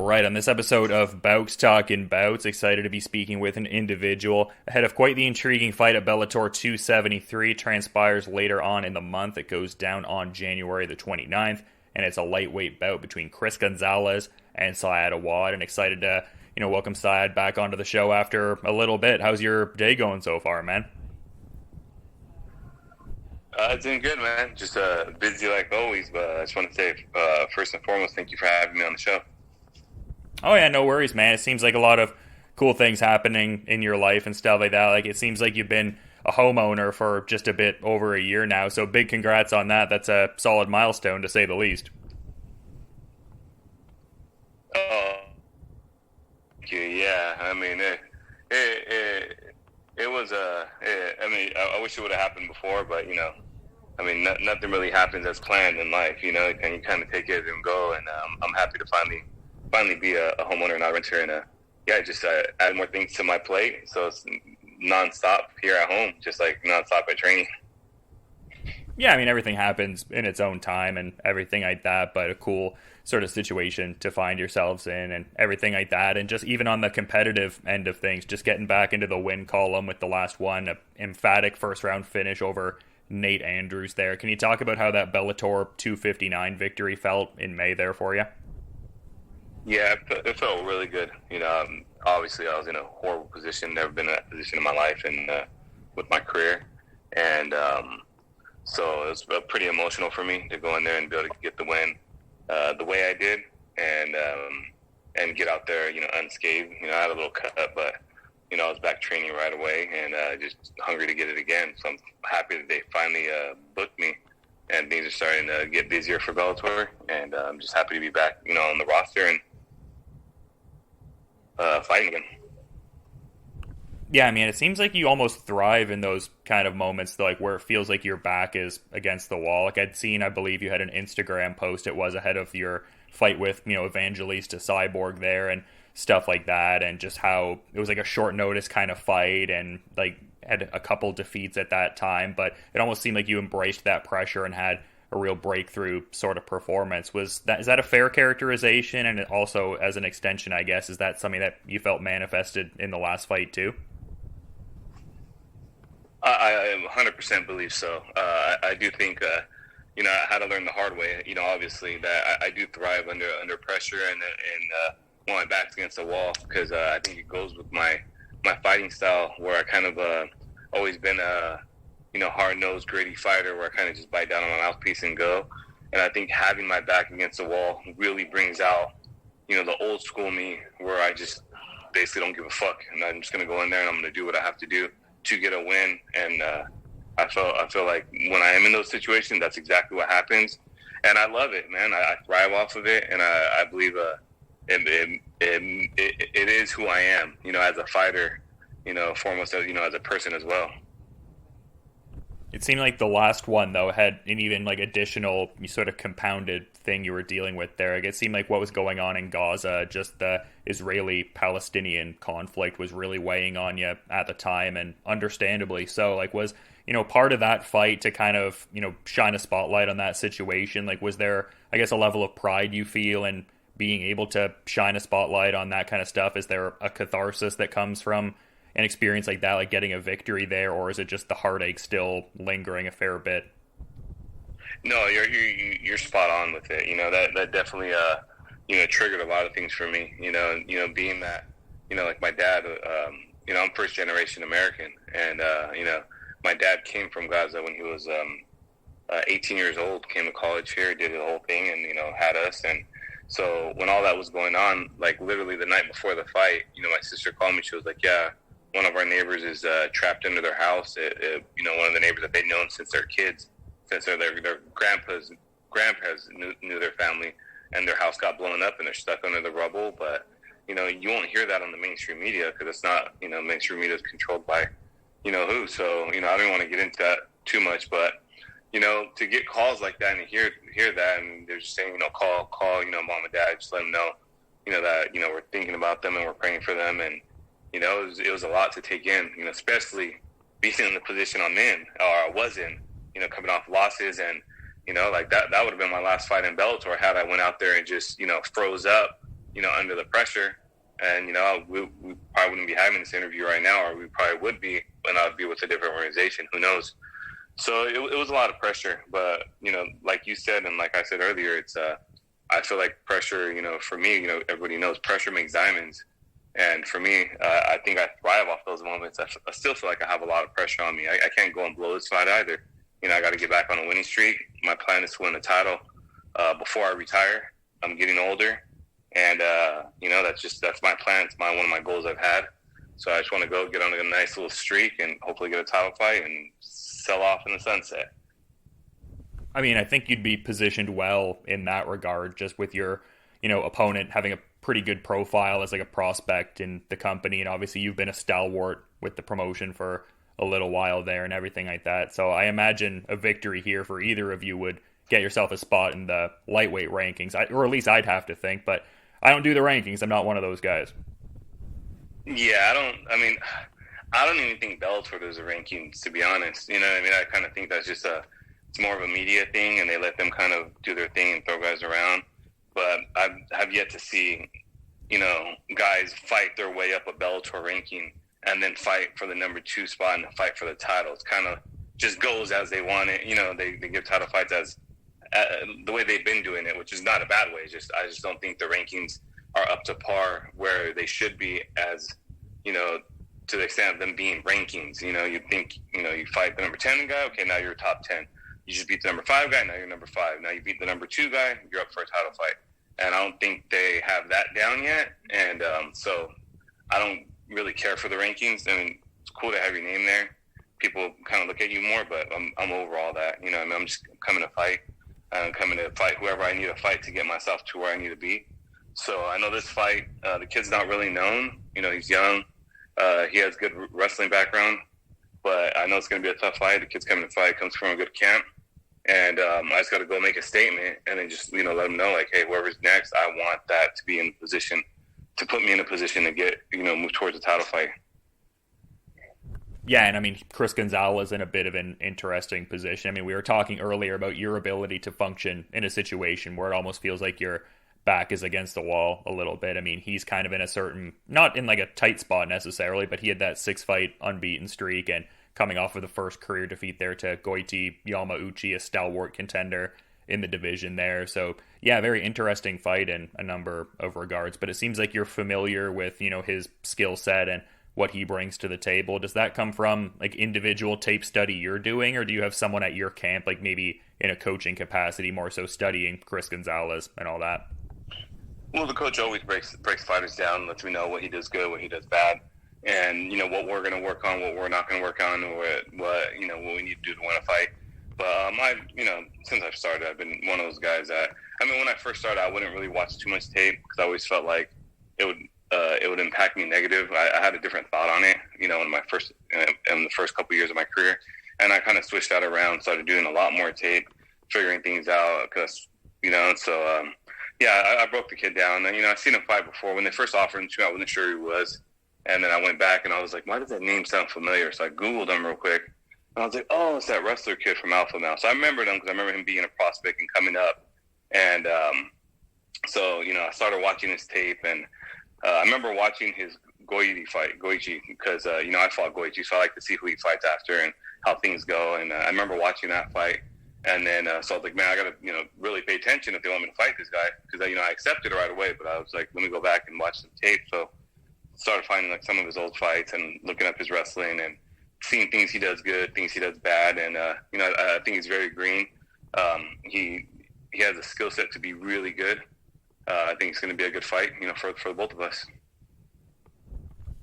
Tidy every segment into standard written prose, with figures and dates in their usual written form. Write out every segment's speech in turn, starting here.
All right, on this episode of Bouts Talking Bouts, excited to be speaking with an individual ahead of quite the intriguing fight at Bellator 273. Transpires later on in the month. It goes down on January the 29th, and it's a lightweight bout between Chris Gonzalez and Saad Awad. And excited to, welcome Saad back onto the show after a little bit. How's your day going so far, man? It's doing good, man. Just busy like always, but I just want to say, first and foremost, thank you for having me on the show. Oh, yeah, no worries, man. It seems like a lot of cool things happening in your life and stuff like that. Like, it seems like you've been a homeowner for just a bit over a year now, so big congrats on that. That's a solid milestone, to say the least. Oh, thank you. Yeah, I mean, it was, I wish it would have happened before, but, nothing really happens as planned in life, and you kind of take it and go, and I'm happy to finally be a homeowner, not a renter, and just add more things to my plate. So it's nonstop here at home, just like nonstop at training. Yeah, I mean, everything happens in its own time and everything like that, but a cool sort of situation to find yourselves in and everything like that. And just even on the competitive end of things, just getting back into the win column with the last one, an emphatic first round finish over Nate Andrews there. Can you talk about how that Bellator 259 victory felt in May there for you? Yeah, it felt really good. Obviously I was in a horrible position, never been in that position in my life and with my career. And so it was pretty emotional for me to go in there and be able to get the win the way I did and get out there, unscathed. I had a little cut, but, I was back training right away and just hungry to get it again. So I'm happy that they finally booked me. And things are starting to get busier for Bellator, and I'm just happy to be back, on the roster and fighting again. Yeah, I mean, it seems like you almost thrive in those kind of moments, like where it feels like your back is against the wall. Like I'd seen, I believe you had an Instagram post. It was ahead of your fight with, Evangelista Cyborg there and stuff like that, and just how it was like a short notice kind of fight, and like had a couple defeats at that time, but it almost seemed like you embraced that pressure and had a real breakthrough sort of performance. Is that a fair characterization? And also, as an extension, I guess, is that something that you felt manifested in the last fight too? I 100% believe so. I do think, I had to learn the hard way. Obviously that I do thrive under pressure and when my back's against the wall, because I think it goes with my fighting style, where I kind of always been a hard-nosed, gritty fighter, where I kind of just bite down on my mouthpiece and go. And I think having my back against the wall really brings out the old school me, where I just basically don't give a fuck, and I'm just gonna go in there and I'm gonna do what I have to do to get a win. And I feel like when I am in those situations, that's exactly what happens, and I love it, man. I thrive off of it, and I believe it is who I am, as a fighter, foremost, as a person as well. It seemed like the last one, though, had an even like additional sort of compounded thing you were dealing with there. Like, it seemed like what was going on in Gaza, just the Israeli Palestinian conflict, was really weighing on you at the time, and understandably so. Like, was part of that fight to kind of shine a spotlight on that situation? Like, was there, I guess, a level of pride you feel in being able to shine a spotlight on that kind of stuff? Is there a catharsis that comes from an experience like that, like getting a victory there, or is it just the heartache still lingering a fair bit? No, you're spot on with it. That definitely triggered a lot of things for me. Being that like my dad, I'm first generation American, and my dad came from Gaza when he was 18 years old, came to college here, did the whole thing, and had us. And so when all that was going on, like literally the night before the fight, my sister called me. She was like, "Yeah, one of our neighbors is trapped under their house." One of the neighbors that they've known since they're kids, since their grandpas knew their family, and their house got blown up and they're stuck under the rubble. But you won't hear that on the mainstream media, because it's not, mainstream media is controlled by who. So I don't want to get into that too much, but to get calls like that and hear that, and they're just saying, call, mom and dad, just let them know, that, we're thinking about them and we're praying for them. And, it was a lot to take in, especially being in the position I'm in, or I was in, coming off losses. And, like that would have been my last fight in Bellator had I went out there and just, froze up under the pressure. And, we probably wouldn't be having this interview right now, or we probably would be, and I'd be with a different organization. Who knows? So it was a lot of pressure. But, like you said, and like I said earlier, it's I feel like pressure, for me, everybody knows pressure makes diamonds. And for me, I think I thrive off those moments. I still feel like I have a lot of pressure on me. I can't go and blow this fight either. I got to get back on a winning streak. My plan is to win the title before I retire. I'm getting older. And, that's my plan. It's one of my goals I've had. So I just want to go get on a nice little streak and hopefully get a title fight and sell off in the sunset. I mean, I think you'd be positioned well in that regard, just with your, opponent having a pretty good profile as like a prospect in the company. And obviously you've been a stalwart with the promotion for a little while there and everything like that. So I imagine a victory here for either of you would get yourself a spot in the lightweight rankings, or at least I'd have to think, but I don't do the rankings. I'm not one of those guys. Yeah, I don't even think Bellator does the rankings, to be honest. You know what I mean? I kind of think that's just it's more of a media thing, and they let them kind of do their thing and throw guys around. But I have yet to see, guys fight their way up a Bellator ranking and then fight for the number 2 spot and fight for the title. It's kind of just goes as they want it. They give title fights as the way they've been doing it, which is not a bad way. I just don't think the rankings are up to par where they should be, as to the extent of them being rankings. You think you fight the number 10 guy, okay, now you're top 10. You just beat the number 5 guy, now you're number 5. Now you beat the number 2 guy, you're up for a title fight. And I don't think they have that down yet. And so I don't really care for the rankings. I mean, it's cool to have your name there. People kind of look at you more, but I'm over all that. I'm just coming to fight. I'm coming to fight whoever I need to fight to get myself to where I need to be. So I know this fight, the kid's not really known. He's young. He has good wrestling background. But I know it's going to be a tough fight. The kid's coming to fight, comes from a good camp. And I just got to go make a statement and then just, let them know, like, hey, whoever's next, I want that to be in a position, to put me in a position to get, move towards a title fight. Yeah, and I mean, Chris Gonzalez in a bit of an interesting position. I mean, we were talking earlier about your ability to function in a situation where it almost feels like your back is against the wall a little bit. I mean, he's kind of in a certain, not in like a tight spot necessarily, but he had that 6-fight unbeaten streak and coming off of the first career defeat there to Goiti Yamauchi, a stalwart contender in the division there. So yeah, very interesting fight in a number of regards, but it seems like you're familiar with, his skill set and what he brings to the table. Does that come from like individual tape study you're doing, or do you have someone at your camp, like maybe in a coaching capacity, more so studying Chris Gonzalez and all that? Well, the coach always breaks fighters down, lets me know what he does good, what he does bad, and what we're going to work on, what we're not going to work on, what we need to do to win a fight. But since I've started, I've been one of those guys that, when I first started, I wouldn't really watch too much tape because I always felt like it would impact me negative. I had a different thought on it, in the first couple of years of my career, and I kind of switched that around, started doing a lot more tape, figuring things out, because I broke the kid down. And I've seen him fight before. When they first offered him to me, I wasn't sure who he was, and then I went back and I was like, why does that name sound familiar? So I Googled him real quick, and I was like, oh, it's that wrestler kid from Alpha Male. So I remembered him because I remember him being a prospect and coming up, and I started watching his tape, and I remember watching his Goiti fight, because I fought Goiti, so I like to see who he fights after and how things go. And I remember watching that fight, and then so I was like, man, I got to really pay attention if they want me to fight this guy, because I accepted it right away, but I was like, let me go back and watch some tape. So started finding like some of his old fights and looking up his wrestling and seeing things he does good, things he does bad, and I think he's very green. He has a skill set to be really good. I think it's going to be a good fight, for both of us.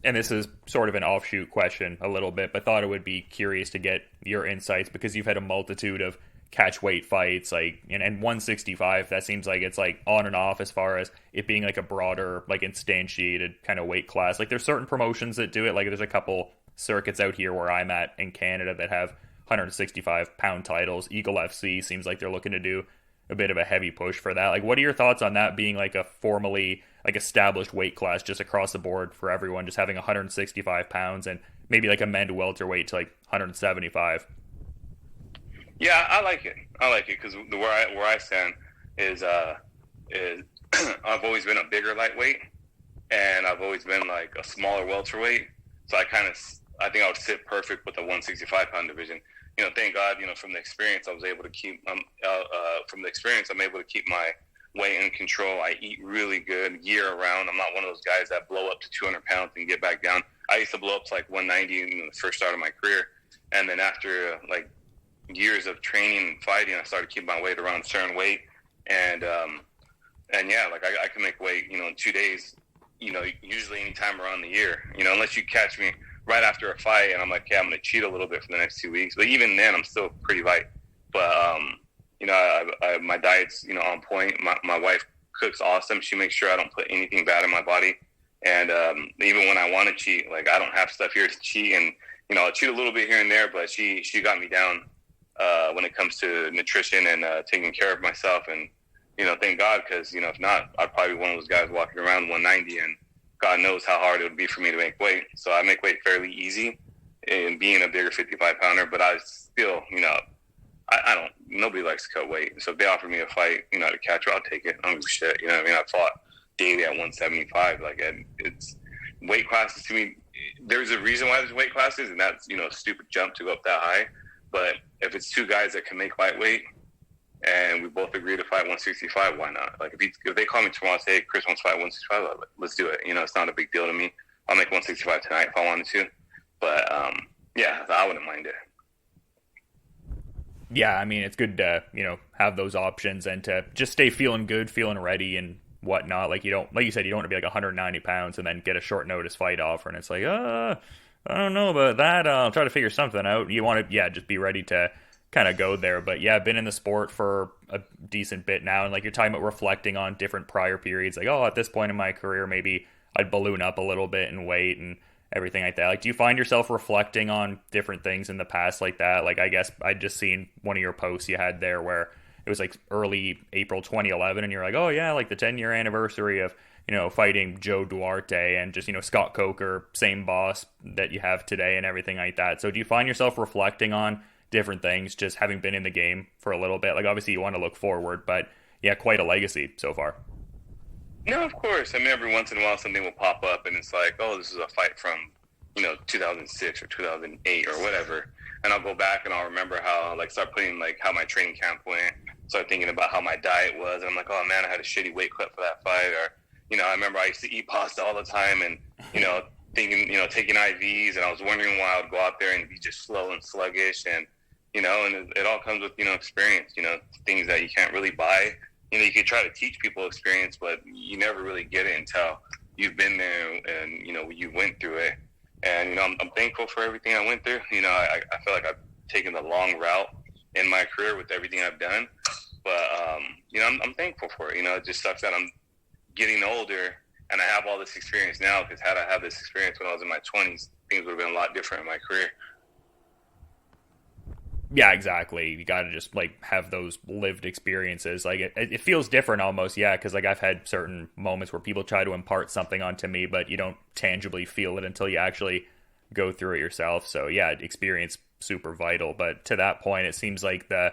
And this is sort of an offshoot question a little bit, but thought it would be curious to get your insights because you've had a multitude of catch weight fights, like, and 165, that seems like it's like on and off as far as it being like a broader, like instantiated kind of weight class. Like there's certain promotions that do it. Like there's a couple circuits out here where I'm at in Canada that have 165 pound titles. Eagle FC seems like they're looking to do a bit of a heavy push for that. Like, what are your thoughts on that being like a formally like established weight class just across the board for everyone, just having 165 pounds and maybe like a men to welterweight to like 175? Yeah, I like it because where I stand is I've always been a bigger lightweight, and I've always been like a smaller welterweight. So I think I would sit perfect with the 165-pound division. Thank God, from the experience, I was able to keep. From the experience, I'm able to keep my weight in control. I eat really good year round. I'm not one of those guys that blow up to 200 pounds and get back down. I used to blow up to like 190 in the first start of my career, and then after like years of training and fighting, I started keeping my weight around a certain weight, and yeah, like I can make weight, in 2 days, usually any time around the year, unless you catch me right after a fight and I'm like, yeah, I'm going to cheat a little bit for the next 2 weeks. But even then, I'm still pretty light. But, my diet's, on point. My wife cooks awesome. She makes sure I don't put anything bad in my body. And even when I want to cheat, like I don't have stuff here to cheat. And, I'll cheat a little bit here and there, but she got me down when it comes to nutrition and taking care of myself. And, thank God, because, if not, I'd probably be one of those guys walking around 190 and God knows how hard it would be for me to make weight. So I make weight fairly easy in being a bigger 55-pounder, but I still, I don't, nobody likes to cut weight. So if they offer me a fight, to catch her, I'll take it. I don't give a shit. I fought daily at 175. Like, it's weight classes to me. There's a reason why there's weight classes, and that's, a stupid jump to go up that high. But if it's two guys that can make lightweight and we both agree to fight 165, why not? Like, if they call me tomorrow and say, hey, Chris wants to fight 165, like, let's do it. It's not a big deal to me. I'll make 165 tonight if I wanted to. But, yeah, I wouldn't mind it. Yeah, I mean, it's good to, have those options and to just stay feeling good, feeling ready and whatnot. Like, like you said, you don't want to be like 190 pounds and then get a short notice fight offer and it's like, I don't know about that. I'll try to figure something out. You want to, just be ready to kind of go there. But yeah, I've been in the sport for a decent bit now. And like you're talking about reflecting on different prior periods, like, at this point in my career, maybe I'd balloon up a little bit in weight and everything like that. Like, do you find yourself reflecting on different things in the past like that? Like, I guess I'd just seen one of your posts you had there where it was like early April 2011 and you're like, oh yeah, like the 10-year anniversary of, fighting Joe Duarte and just, Scott Coker, same boss that you have today and everything like that. So do you find yourself reflecting on different things, just having been in the game for a little bit? Like, obviously you want to look forward, but yeah, quite a legacy so far. No, of course. I mean, every once in a while something will pop up and it's like, oh, this is a fight from, 2006 or 2008 or whatever. And I'll go back and I'll remember how, like, start putting, like, how my training camp went, start thinking about how my diet was. And I'm like, oh, man, I had a shitty weight cut for that fight. Or, I remember I used to eat pasta all the time and, thinking, taking IVs. And I was wondering why I would go out there and be just slow and sluggish. And, and it all comes with, experience, things that you can't really buy. You can try to teach people experience, but you never really get it until you've been there and, you went through it. And, I'm thankful for everything I went through. I feel like I've taken the long route in my career with everything I've done. But, I'm thankful for it. It just sucks that I'm getting older and I have all this experience now, because had I had this experience when I was in my 20s, things would have been a lot different in my career. Yeah, exactly. You got to just like have those lived experiences. Like it feels different almost. Yeah. Cause like I've had certain moments where people try to impart something onto me, but you don't tangibly feel it until you actually go through it yourself. So yeah, experience super vital. But to that point, it seems like the,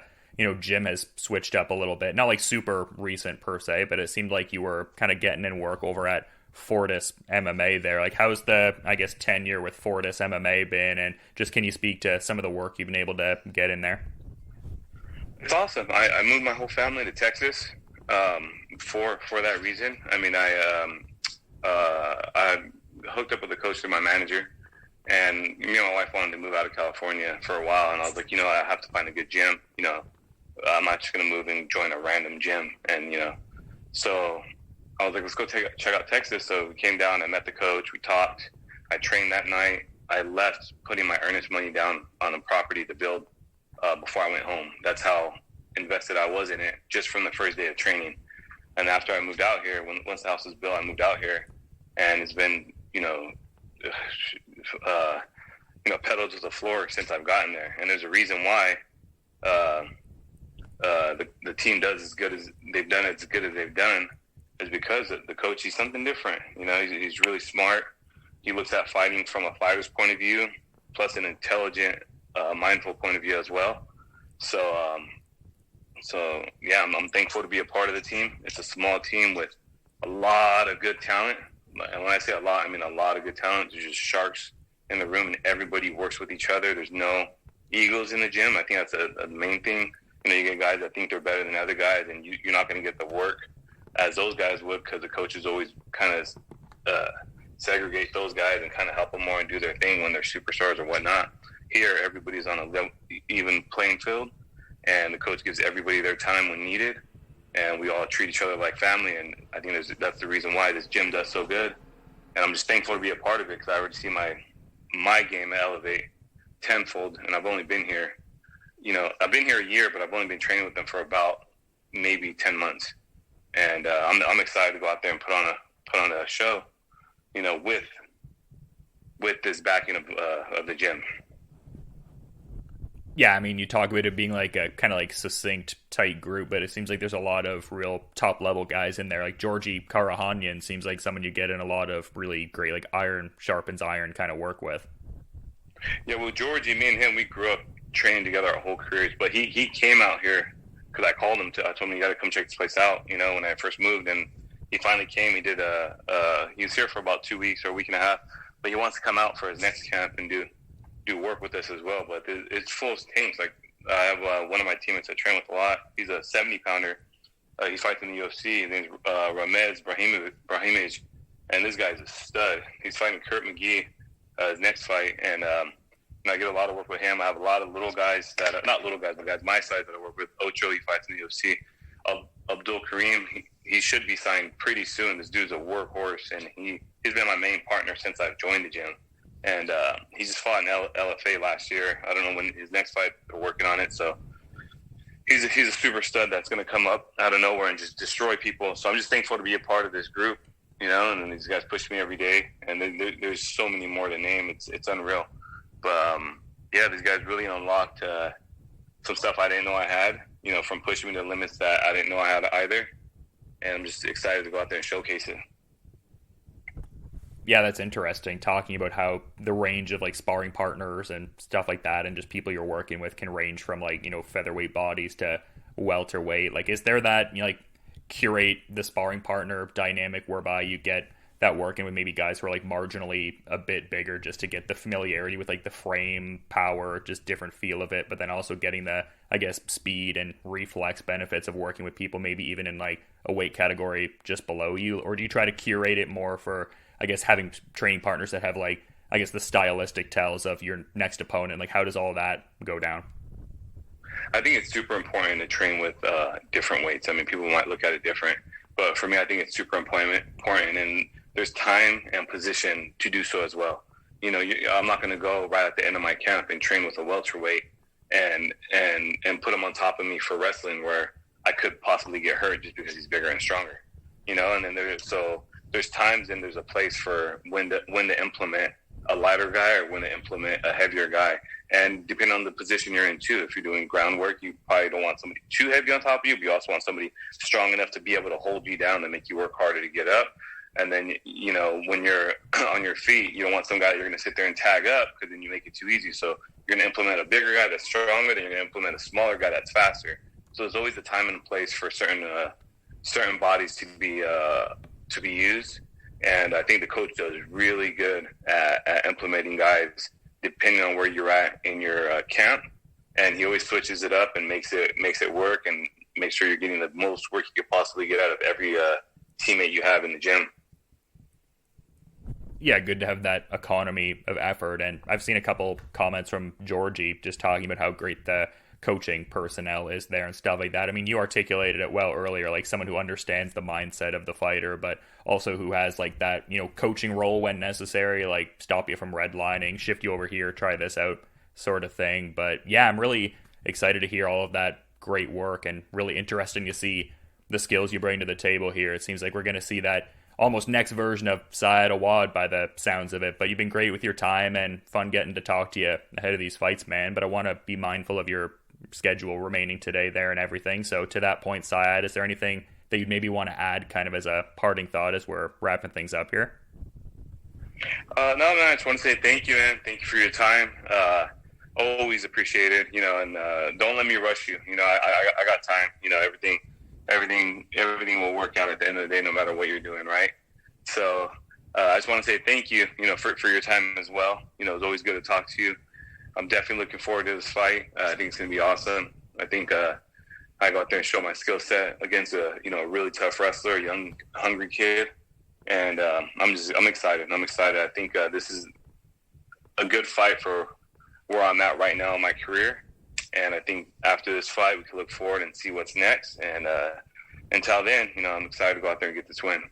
gym has switched up a little bit. Not like super recent per se, but it seemed like you were kind of getting in work over at Fortis MMA there. Like, how's the, I guess, tenure with Fortis MMA been? And just, can you speak to some of the work you've been able to get in there? It's awesome. I moved my whole family to Texas for that reason. I mean, I hooked up with a coach and my manager, and my wife wanted to move out of California for a while, and I was like, I have to find a good gym. I'm not just going to move and join a random gym. And, so I was like, let's go check out Texas. So we came down, I met the coach, we talked, I trained that night. I left putting my earnest money down on a property to build before I went home. That's how invested I was in it, just from the first day of training. And after I moved out here, once the house was built, I moved out here, and it's been, pedal to the floor since I've gotten there. And there's a reason why the team does as good as they've done, is because the coach, he's something different. He's really smart. He looks at fighting from a fighter's point of view, plus an intelligent, mindful point of view as well. So yeah, I'm thankful to be a part of the team. It's a small team with a lot of good talent. And when I say a lot, I mean a lot of good talent. There's just sharks in the room, and everybody works with each other. There's no egos in the gym. I think that's a main thing. You know, you get guys that think they're better than other guys, and you're not going to get the work as those guys would, because the coaches always kind of segregate those guys and kind of help them more and do their thing when they're superstars or whatnot. Here, everybody's on a even playing field, and the coach gives everybody their time when needed, and we all treat each other like family. And I think that's the reason why this gym does so good. And I'm just thankful to be a part of it, because I already see my game elevate tenfold. And I've only been here, I've been here a year, but I've only been training with them for about maybe 10 months. And I'm excited to go out there and put on a show, with this backing of the gym. Yeah, I mean, you talk about it being like a kind of like succinct, tight group, but it seems like there's a lot of real top-level guys in there. Like Georgi Karahanyan seems like someone you get in a lot of really great, like iron sharpens iron kind of work with. Yeah, well, Georgie, me and him, we grew up training together our whole careers. But he came out here because I called him. I told him, you got to come check this place out, when I first moved. And he finally came. He did he was here for about 2 weeks or a week and a half. But he wants to come out for his next camp and do work with us as well. But it's full of things. Like I have one of my teammates I train with a lot. He's a 70-pounder. He fights in the UFC. His name's Ramez Brahimaj, and this guy's a stud. He's fighting Kurt McGee his next fight, and I get a lot of work with him. I have a lot of little guys that are not little guys, but guys my size that I work with. Ocho, he fights in the UFC. Abdul Kareem, he should be signed pretty soon. This dude's a workhorse, and he's been my main partner since I've joined the gym. And he just fought in LFA last year. I don't know when his next fight. They're working on it. So he's a super stud that's going to come up out of nowhere and just destroy people. So I'm just thankful to be a part of this group, and then these guys push me every day. And there's so many more to name. It's unreal. But, these guys really unlocked some stuff I didn't know I had, from pushing me to limits that I didn't know I had either. And I'm just excited to go out there and showcase it. Yeah, that's interesting. Talking about how the range of like sparring partners and stuff like that, and just people you're working with can range from like, featherweight bodies to welterweight. Like, is there that, curate the sparring partner dynamic whereby you get that working with maybe guys who are like marginally a bit bigger just to get the familiarity with like the frame, power, just different feel of it, but then also getting the, I guess, speed and reflex benefits of working with people maybe even in like a weight category just below you? Or do you try to curate it more for, I guess, having training partners that have like, I guess, the stylistic tells of your next opponent? Like, how does all that go down? I think it's super important to train with different weights. I mean, people might look at it different, but for me, I think it's super important, and there's time and position to do so as well. I'm not going to go right at the end of my camp and train with a welterweight and put him on top of me for wrestling where I could possibly get hurt just because he's bigger and stronger. And then there's times and there's a place for when to implement a lighter guy or when to implement a heavier guy. And depending on the position you're in too, if you're doing groundwork, you probably don't want somebody too heavy on top of you, but you also want somebody strong enough to be able to hold you down and make you work harder to get up. And then, when you're on your feet, you don't want some guy that you're going to sit there and tag up, because then you make it too easy. So you're going to implement a bigger guy that's stronger, then you're going to implement a smaller guy that's faster. So there's always a time and a place for certain bodies to be used. And I think the coach does really good at implementing guys depending on where you're at in your camp. And he always switches it up and makes it work, and make sure you're getting the most work you could possibly get out of every teammate you have in the gym. Yeah, good to have that economy of effort. And I've seen a couple comments from Georgie just talking about how great the coaching personnel is there and stuff like that. I mean, you articulated it well earlier, like someone who understands the mindset of the fighter, but also who has like that, coaching role when necessary, like stop you from redlining, shift you over here, try this out sort of thing. But yeah, I'm really excited to hear all of that great work, and really interesting to see the skills you bring to the table here. It seems like we're going to see that almost next version of Saad Awad by the sounds of it. But you've been great with your time, and fun getting to talk to you ahead of these fights, man. But I want to be mindful of your schedule remaining today there and everything. So to that point, Saad, is there anything that you'd maybe want to add kind of as a parting thought as we're wrapping things up here? No, man, I just want to say thank you, man. Thank you for your time. Always appreciate it, and don't let me rush you. I got time, everything. everything will work out at the end of the day, no matter what you're doing, right? So I just want to say thank you, for your time as well. It's always good to talk to you. I'm definitely looking forward to this fight. I think it's going to be awesome. I think I go out there and show my skill set against a really tough wrestler, a young, hungry kid, and I'm excited. I think this is a good fight for where I'm at right now in my career, and I think after this fight we can look forward and see what's next. And until then, I'm excited to go out there and get this win.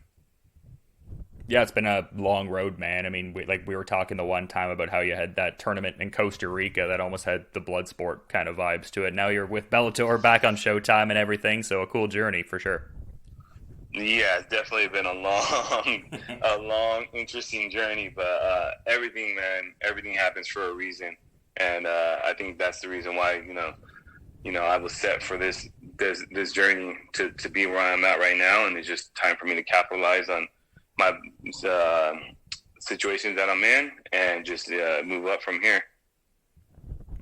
Yeah, it's been a long road, man. I mean, we were talking the one time about how you had that tournament in Costa Rica that almost had the blood sport kind of vibes to it. Now you're with Bellator, back on Showtime and everything, so a cool journey for sure. Yeah, it's definitely been a long, interesting journey. But everything happens for a reason, and I think that's the reason why I was set for this journey to be where I'm at right now, and it's just time for me to capitalize on my situations that I'm in and just move up from here.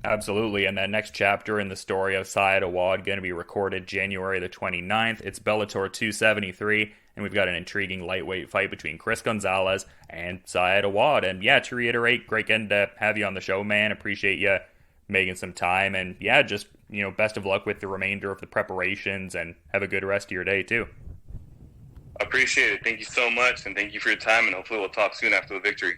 Absolutely, and that next chapter in the story of Saad Awad going to be recorded January the 29th. It's Bellator 273, and we've got an intriguing lightweight fight between Chris Gonzalez and Saad Awad. And yeah, to reiterate, great getting to have you on the show, man. Appreciate you making some time, and yeah, just best of luck with the remainder of the preparations, and have a good rest of your day too. Appreciate it. Thank you so much, and thank you for your time, and hopefully we'll talk soon after the victory.